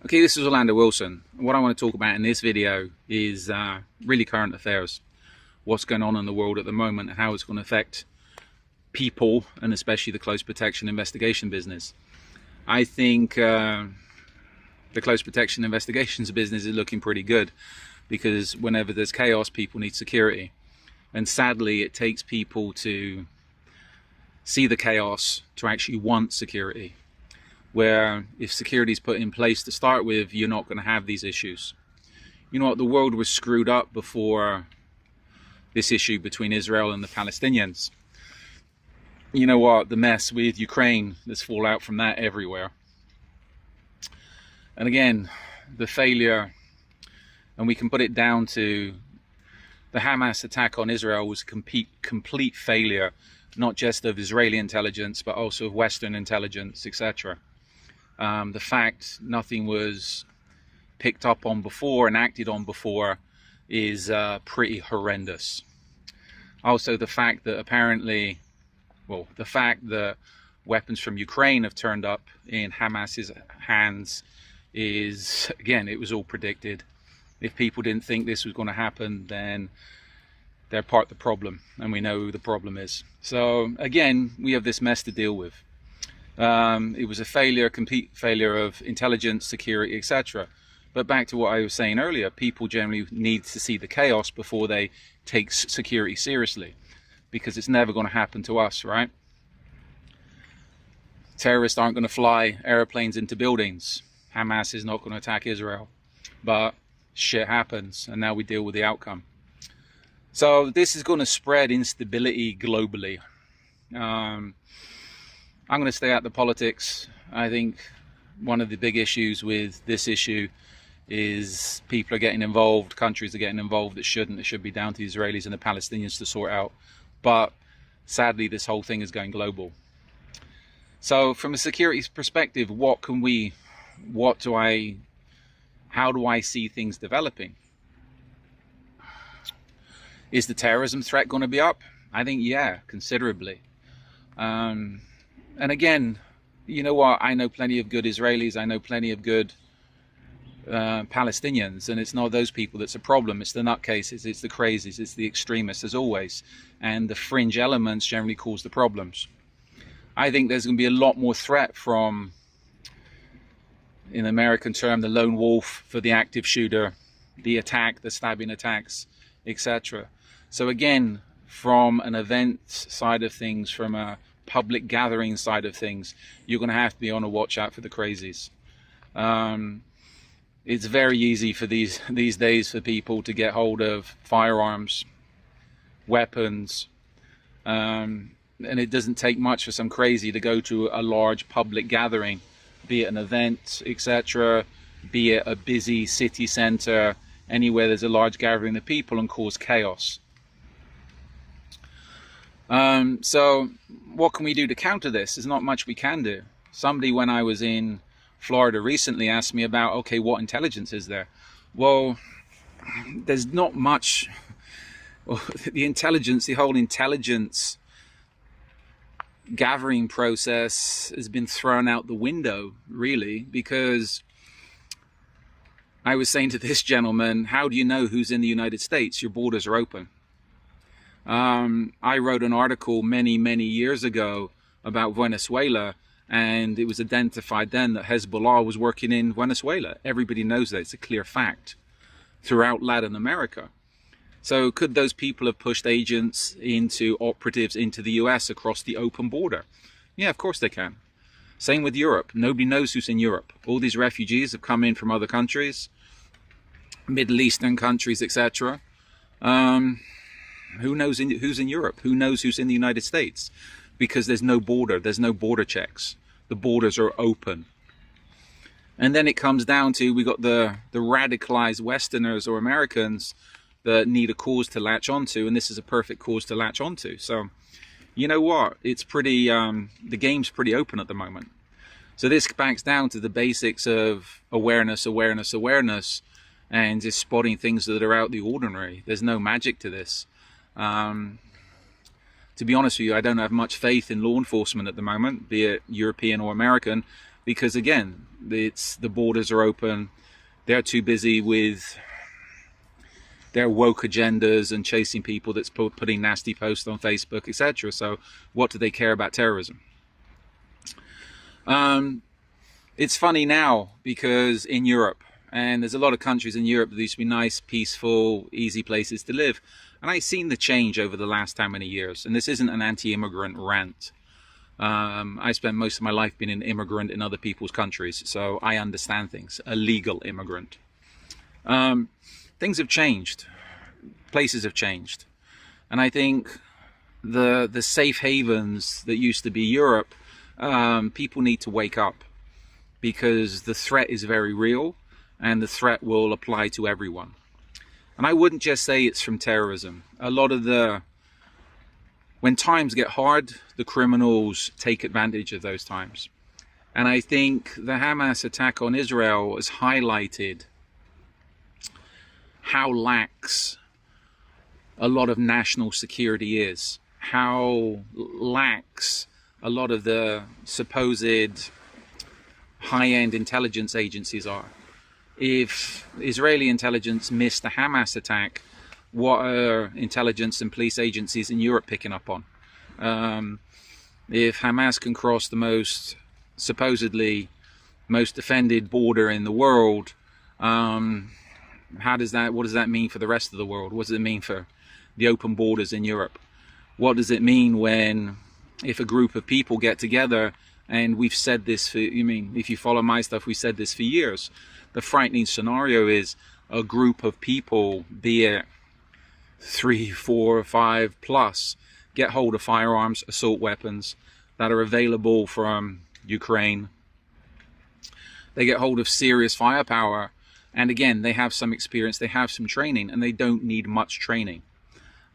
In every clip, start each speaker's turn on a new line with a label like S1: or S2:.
S1: Okay, this is Orlando Wilson. What I want to talk about in this video is really current affairs. What's going on in the world at the moment and how it's going to affect people, and especially the close protection investigation business. I think the close protection investigations business is looking pretty good, because whenever there's chaos, people need security. And sadly, it takes people to see the chaos to actually want security. Where if security is put in place to start with, you're not going to have these issues. You know what, the world was screwed up before this issue between Israel and the Palestinians. You know what, the mess with Ukraine, there's fallout from that everywhere. And again, the failure, and we can put it down to the Hamas attack on Israel was a complete failure, not just of Israeli intelligence, but also of Western intelligence, etc. The fact nothing was picked up on before and acted on before is pretty horrendous. Also, the fact that apparently, well, the fact that weapons from Ukraine have turned up in Hamas's hands is, again, it was all predicted. If people didn't think this was going to happen, then they're part of the problem, and we know who the problem is. So again, we have this mess to deal with. It was a failure, complete failure of intelligence, security, etc. But back to what I was saying earlier, people generally need to see the chaos before they take security seriously, because it's never going to happen to us, right? Terrorists aren't going to fly airplanes into buildings. Hamas is not going to attack Israel. But shit happens, and now we deal with the outcome. So this is going to spread instability globally. I'm going to stay out of the politics. I think one of the big issues with this issue is people are getting involved, countries are getting involved that shouldn't. It should be down to the Israelis and the Palestinians to sort out. But sadly, this whole thing is going global. So from a security perspective, how do I see things developing? Is the terrorism threat going to be up? I think, yeah, considerably. And again, you know what? I know plenty of good Israelis. I know plenty of good Palestinians. And it's not those people that's a problem. It's the nutcases. It's the crazies. It's the extremists, as always. And the fringe elements generally cause the problems. I think there's going to be a lot more threat from, in the American term, the lone wolf for the active shooter, the attack, the stabbing attacks, etc. So again, from an event side of things, from a public gathering side of things, you're going to have to be on a watch out for the crazies. It's very easy for these days for people to get hold of firearms, weapons, and it doesn't take much for some crazy to go to a large public gathering, be it an event, etc., be it a busy city center, anywhere there's a large gathering of people, and cause chaos. So what can we do to counter this? There's not much we can do. Somebody, when I was in Florida recently, asked me about, okay, what intelligence is there? Well, there's not much. The whole intelligence gathering process has been thrown out the window, really, because I was saying to this gentleman, how do you know who's in the United States? Your borders are open. I wrote an article many years ago about Venezuela, and it was identified then that Hezbollah was working in Venezuela. Everybody knows that. It's a clear fact throughout Latin America. So could those people have pushed agents into operatives into the US across the open border? Yeah, of course they can. Same with Europe. Nobody knows who's in Europe. All these refugees have come in from other countries, Middle Eastern countries, etc. Who knows who's in Europe? Who knows who's in the United States? Because there's no border. There's no border checks. The borders are open. And then it comes down to, we got the radicalized Westerners or Americans that need a cause to latch onto, and this is a perfect cause to latch onto. So, you know what? It's pretty, the game's pretty open at the moment. So this backs down to the basics of awareness, and just spotting things that are out the ordinary. There's no magic to this. To be honest with you, I don't have much faith in law enforcement at the moment, be it European or American, because again, the borders are open. They're too busy with their woke agendas and chasing people that's putting nasty posts on Facebook, etc. So what do they care about terrorism? It's funny now because in Europe, and there's a lot of countries in Europe that used to be nice, peaceful, easy places to live, and I've seen the change over the last how many years. And this isn't an anti-immigrant rant. I spent most of my life being an immigrant in other people's countries, so I understand things. A legal immigrant. Things have changed. Places have changed. And I think the safe havens that used to be Europe, people need to wake up, because the threat is very real, and the threat will apply to everyone. And I wouldn't just say it's from terrorism. A lot of when times get hard, the criminals take advantage of those times. And I think the Hamas attack on Israel has highlighted how lax a lot of national security is, how lax a lot of the supposed high-end intelligence agencies are. If Israeli intelligence missed the Hamas attack, what are intelligence and police agencies in Europe picking up on? If Hamas can cross the supposedly most defended border in the world, what does that mean for the rest of the world? What does it mean for the open borders in Europe? What does it mean if a group of people get together, and we've said this if you follow my stuff, we've said this for years. The frightening scenario is a group of people, be it 3, 4, 5 plus, get hold of firearms, assault weapons that are available from Ukraine. They get hold of serious firepower, and again, they have some experience, they have some training, and they don't need much training.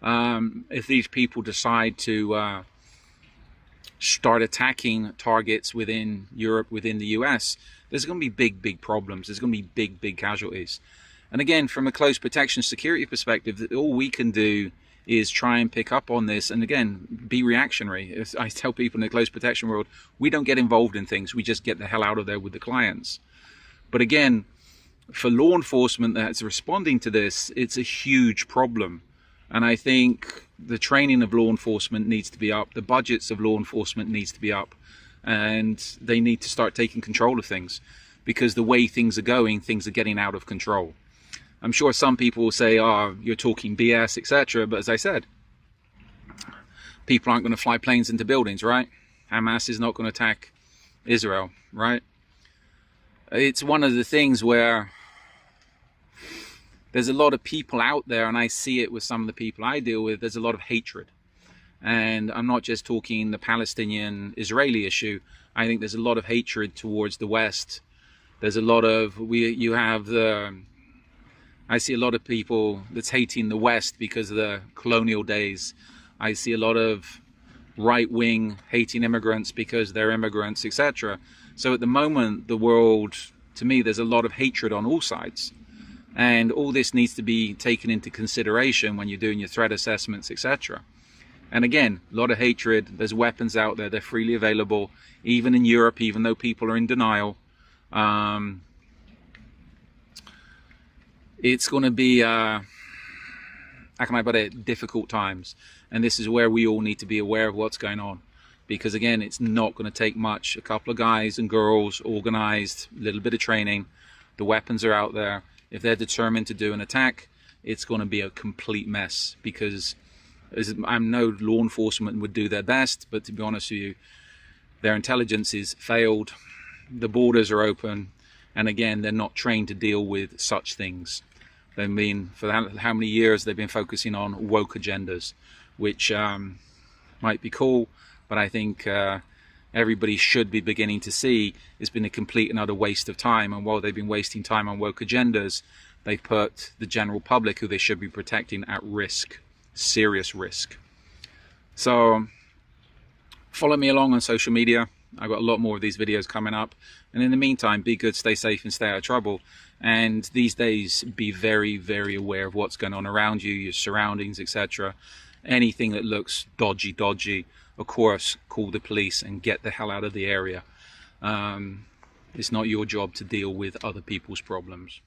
S1: If these people decide to start attacking targets within Europe, within the US, there's going to be big problems. There's going to be big casualties. And again, from a close protection security perspective, all we can do is try and pick up on this and again be reactionary. As I tell people in the close protection world, we don't get involved in things, we just get the hell out of there with the clients. But again, for law enforcement that's responding to this, it's a huge problem. And I think the training of law enforcement needs to be up, the budgets of law enforcement needs to be up, and they need to start taking control of things, because the way things are going, things are getting out of control. I'm sure some people will say, oh, you're talking BS, etc. But as I said, people aren't going to fly planes into buildings, right? Hamas is not going to attack Israel, right? It's one of the things where there's a lot of people out there, and I see it with some of the people I deal with, there's a lot of hatred. And I'm not just talking the Palestinian-Israeli issue. I think there's a lot of hatred towards the West. There's a lot of, I see a lot of people that's hating the West because of the colonial days. I see a lot of right-wing hating immigrants because they're immigrants, etc. So at the moment, the world, to me, there's a lot of hatred on all sides. And all this needs to be taken into consideration when you're doing your threat assessments, etc. And again, a lot of hatred. There's weapons out there. They're freely available, even in Europe, even though people are in denial. It's going to be, how can I put it, difficult times. And this is where we all need to be aware of what's going on. Because again, it's not going to take much. A couple of guys and girls, organized, a little bit of training. The weapons are out there. If they're determined to do an attack, it's going to be a complete mess, because I know law enforcement would do their best, but to be honest with you, their intelligence is failed, the borders are open, and again, they're not trained to deal with such things. They've been, for how many years, they've been focusing on woke agendas, which might be cool, but I think everybody should be beginning to see it's been a complete and utter waste of time. And while they've been wasting time on woke agendas, they've put the general public, who they should be protecting, at risk, serious risk. So follow me along on social media. I've got a lot more of these videos coming up. And in the meantime, be good, stay safe, and stay out of trouble. And these days, be very aware of what's going on around you, your surroundings, etc. Anything that looks dodgy, of course, call the police and get the hell out of the area. It's not your job to deal with other people's problems.